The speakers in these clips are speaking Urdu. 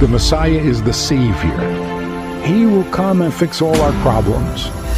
The Messiah is the Savior. He will come and fix all our problems.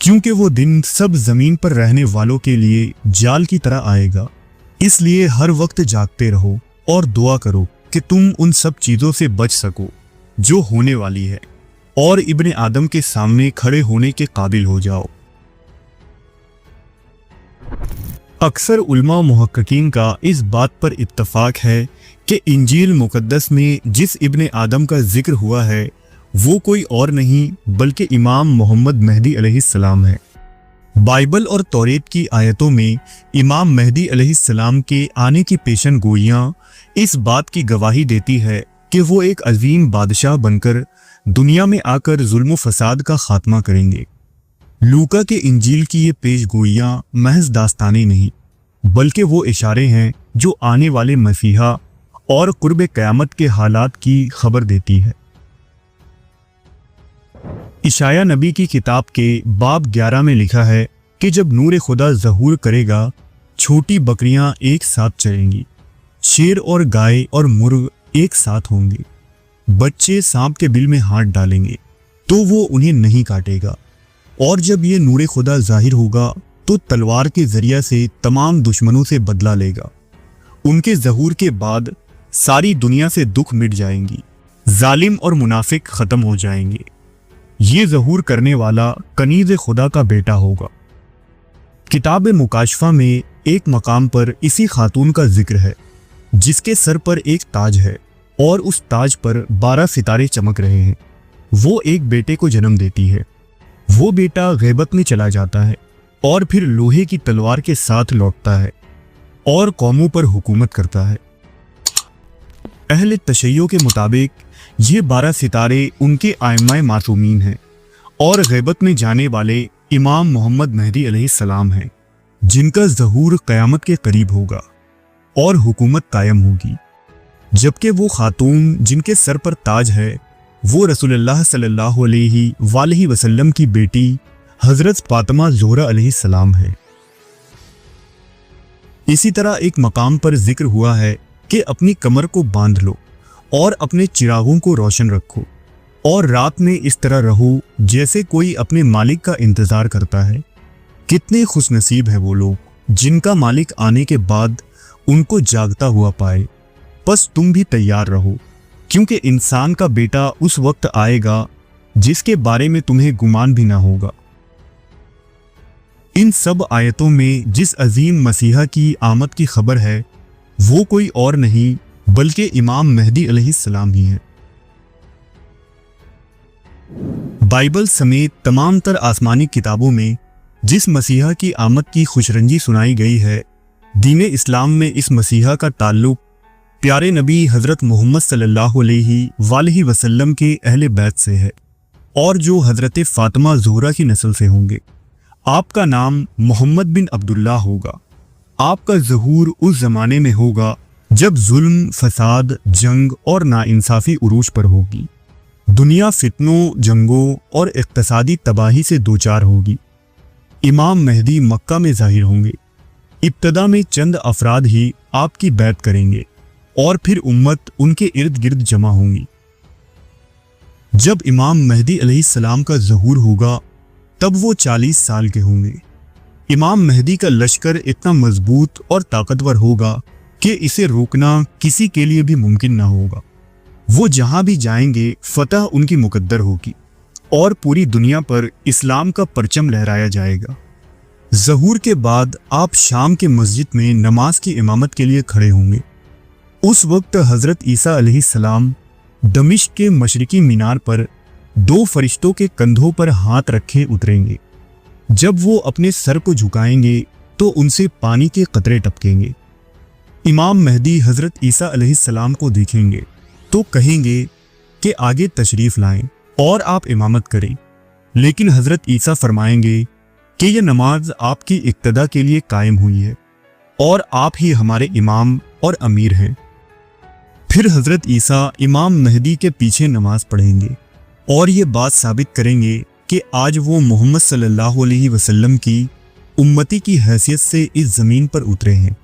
کیونکہ وہ دن سب زمین پر رہنے والوں کے لیے جال کی طرح آئے گا۔ اس لیے ہر وقت جاگتے رہو اور دعا کرو کہ تم ان سب چیزوں سے بچ سکو جو ہونے والی ہے، اور ابن آدم کے سامنے کھڑے ہونے کے قابل ہو جاؤ۔ اکثر علماء و محققین کا اس بات پر اتفاق ہے کہ انجیل مقدس میں جس ابن آدم کا ذکر ہوا ہے وہ کوئی اور نہیں بلکہ امام محمد مہدی علیہ السلام ہے۔ بائبل اور توریت کی آیتوں میں امام مہدی علیہ السلام کے آنے کی پیشن گوئیاں اس بات کی گواہی دیتی ہے کہ وہ ایک عظیم بادشاہ بن کر دنیا میں آ کر ظلم و فساد کا خاتمہ کریں گے۔ لوکا کے انجیل کی یہ پیش گوئیاں محض داستانیں نہیں بلکہ وہ اشارے ہیں جو آنے والے مسیحا اور قرب قیامت کے حالات کی خبر دیتی ہے۔ اشعیاء نبی کی کتاب کے باب 11 میں لکھا ہے کہ جب نور خدا ظہور کرے گا، چھوٹی بکریاں ایک ساتھ چریں گی، شیر اور گائے اور مرغ ایک ساتھ ہوں گے، بچے سانپ کے بل میں ہاتھ ڈالیں گے تو وہ انہیں نہیں کاٹے گا، اور جب یہ نور خدا ظاہر ہوگا تو تلوار کے ذریعہ سے تمام دشمنوں سے بدلہ لے گا۔ ان کے ظہور کے بعد ساری دنیا سے دکھ مٹ جائیں گی، ظالم اور منافق ختم ہو جائیں گے۔ یہ ظہور کرنے والا کنیز خدا کا بیٹا ہوگا۔ کتاب مکاشفہ میں ایک مقام پر اسی خاتون کا ذکر ہے جس کے سر پر ایک تاج ہے اور اس تاج پر 12 ستارے چمک رہے ہیں۔ وہ ایک بیٹے کو جنم دیتی ہے۔ وہ بیٹا غیبت میں چلا جاتا ہے اور پھر لوہے کی تلوار کے ساتھ لوٹتا ہے اور قوموں پر حکومت کرتا ہے۔ اہل تشیع کے مطابق یہ 12 ستارے ان کے ائمہ معصومین ہیں اور غیبت میں جانے والے امام محمد مہدی علیہ السلام ہیں، جن کا ظہور قیامت کے قریب ہوگا اور حکومت قائم ہوگی۔ جبکہ وہ خاتون جن کے سر پر تاج ہے وہ رسول اللہ صلی اللہ علیہ وآلہ وسلم کی بیٹی حضرت فاطمہ زہرا علیہ السلام ہے۔ اسی طرح ایک مقام پر ذکر ہوا ہے کہ اپنی کمر کو باندھ لو اور اپنے چراغوں کو روشن رکھو اور رات میں اس طرح رہو جیسے کوئی اپنے مالک کا انتظار کرتا ہے۔ کتنے خوش نصیب ہیں وہ لوگ جن کا مالک آنے کے بعد ان کو جاگتا ہوا پائے۔ بس تم بھی تیار رہو، کیونکہ انسان کا بیٹا اس وقت آئے گا جس کے بارے میں تمہیں گمان بھی نہ ہوگا۔ ان سب آیتوں میں جس عظیم مسیحا کی آمد کی خبر ہے وہ کوئی اور نہیں بلکہ امام مہدی علیہ السلام ہی ہیں۔ بائبل سمیت تمام تر آسمانی کتابوں میں جس مسیحا کی آمد کی خوشرنجی سنائی گئی ہے، دین اسلام میں اس مسیحا کا تعلق پیارے نبی حضرت محمد صلی اللہ علیہ وآلہ وسلم کے اہل بیت سے ہے، اور جو حضرت فاطمہ زہرا کی نسل سے ہوں گے۔ آپ کا نام محمد بن عبداللہ ہوگا۔ آپ کا ظہور اس زمانے میں ہوگا جب ظلم، فساد، جنگ اور ناانصافی عروج پر ہوگی۔ دنیا فتنوں، جنگوں اور اقتصادی تباہی سے دوچار ہوگی۔ امام مہدی مکہ میں ظاہر ہوں گے۔ ابتدا میں چند افراد ہی آپ کی بیعت کریں گے اور پھر امت ان کے ارد گرد جمع ہوں گی۔ جب امام مہدی علیہ السلام کا ظہور ہوگا تب وہ 40 سال کے ہوں گے۔ امام مہدی کا لشکر اتنا مضبوط اور طاقتور ہوگا کہ اسے روکنا کسی کے لیے بھی ممکن نہ ہوگا۔ وہ جہاں بھی جائیں گے فتح ان کی مقدر ہوگی اور پوری دنیا پر اسلام کا پرچم لہرایا جائے گا۔ ظہور کے بعد آپ شام کے مسجد میں نماز کی امامت کے لیے کھڑے ہوں گے۔ اس وقت حضرت عیسیٰ علیہ السلام دمشق کے مشرقی مینار پر 2 فرشتوں کے کندھوں پر ہاتھ رکھے اتریں گے۔ جب وہ اپنے سر کو جھکائیں گے تو ان سے پانی کے قطرے ٹپکیں گے۔ امام مہدی حضرت عیسیٰ علیہ السلام کو دیکھیں گے تو کہیں گے کہ آگے تشریف لائیں اور آپ امامت کریں، لیکن حضرت عیسیٰ فرمائیں گے کہ یہ نماز آپ کی اقتدا کے لیے قائم ہوئی ہے اور آپ ہی ہمارے امام اور امیر ہیں۔ پھر حضرت عیسیٰ امام مہدی کے پیچھے نماز پڑھیں گے اور یہ بات ثابت کریں گے کہ آج وہ محمد صلی اللہ علیہ وسلم کی امتی کی حیثیت سے اس زمین پر اترے ہیں۔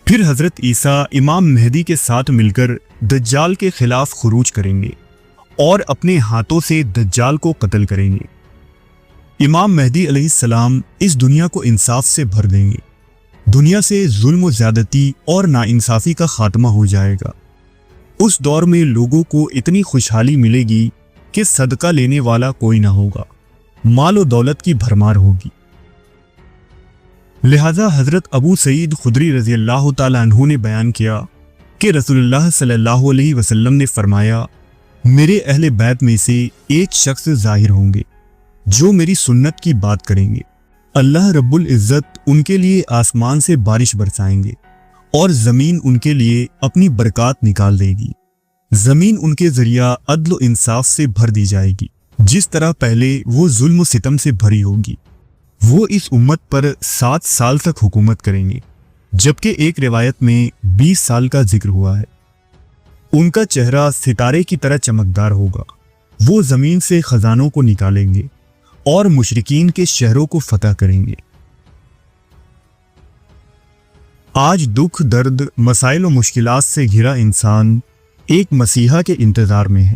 پھر حضرت عیسیٰ امام مہدی کے ساتھ مل کر دجال کے خلاف خروج کریں گے اور اپنے ہاتھوں سے دجال کو قتل کریں گے۔ امام مہدی علیہ السلام اس دنیا کو انصاف سے بھر دیں گے، دنیا سے ظلم و زیادتی اور ناانصافی کا خاتمہ ہو جائے گا۔ اس دور میں لوگوں کو اتنی خوشحالی ملے گی کہ صدقہ لینے والا کوئی نہ ہوگا، مال و دولت کی بھرمار ہوگی۔ لہذا حضرت ابو سعید خدری رضی اللہ تعالیٰ عنہ نے بیان کیا کہ رسول اللہ صلی اللہ علیہ وسلم نے فرمایا، میرے اہل بیت میں سے ایک شخص ظاہر ہوں گے جو میری سنت کی بات کریں گے، اللہ رب العزت ان کے لیے آسمان سے بارش برسائیں گے اور زمین ان کے لیے اپنی برکات نکال دے گی۔ زمین ان کے ذریعہ عدل و انصاف سے بھر دی جائے گی، جس طرح پہلے وہ ظلم و ستم سے بھری ہوگی۔ وہ اس امت پر 7 سال تک حکومت کریں گے، جبکہ ایک روایت میں 20 سال کا ذکر ہوا ہے۔ ان کا چہرہ ستارے کی طرح چمکدار ہوگا۔ وہ زمین سے خزانوں کو نکالیں گے اور مشرکین کے شہروں کو فتح کریں گے۔ آج دکھ، درد، مسائل و مشکلات سے گھرا انسان ایک مسیحا کے انتظار میں ہے،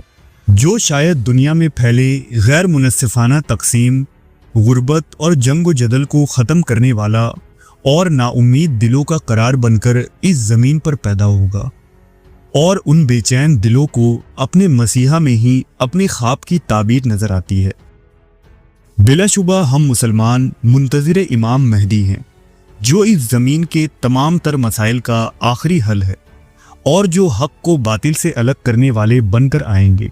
جو شاید دنیا میں پھیلے غیر منصفانہ تقسیم، غربت اور جنگ و جدل کو ختم کرنے والا اور نا امید دلوں کا قرار بن کر اس زمین پر پیدا ہوگا، اور ان بے چین دلوں کو اپنے مسیحا میں ہی اپنے خواب کی تعبیر نظر آتی ہے۔ بلا شبہ ہم مسلمان منتظر امام مہدی ہیں، جو اس زمین کے تمام تر مسائل کا آخری حل ہے اور جو حق کو باطل سے الگ کرنے والے بن کر آئیں گے۔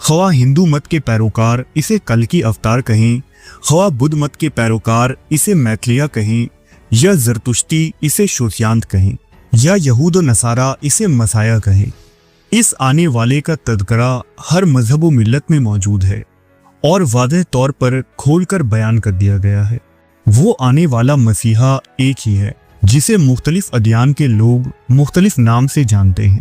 خواہ ہندو مت کے پیروکار اسے کل کی اوتار کہیں، خواہ بدھ مت کے پیروکار اسے میتھلیا کہیں، یا زرتشتی اسے شوشیانت کہیں، یا یہود و نصارہ اسے مسیح کہیں، اس آنے والے کا تذکرہ ہر مذہب و ملت میں موجود ہے اور واضح طور پر کھول کر بیان کر دیا گیا ہے۔ وہ آنے والا مسیحا ایک ہی ہے، جسے مختلف ادیان کے لوگ مختلف نام سے جانتے ہیں۔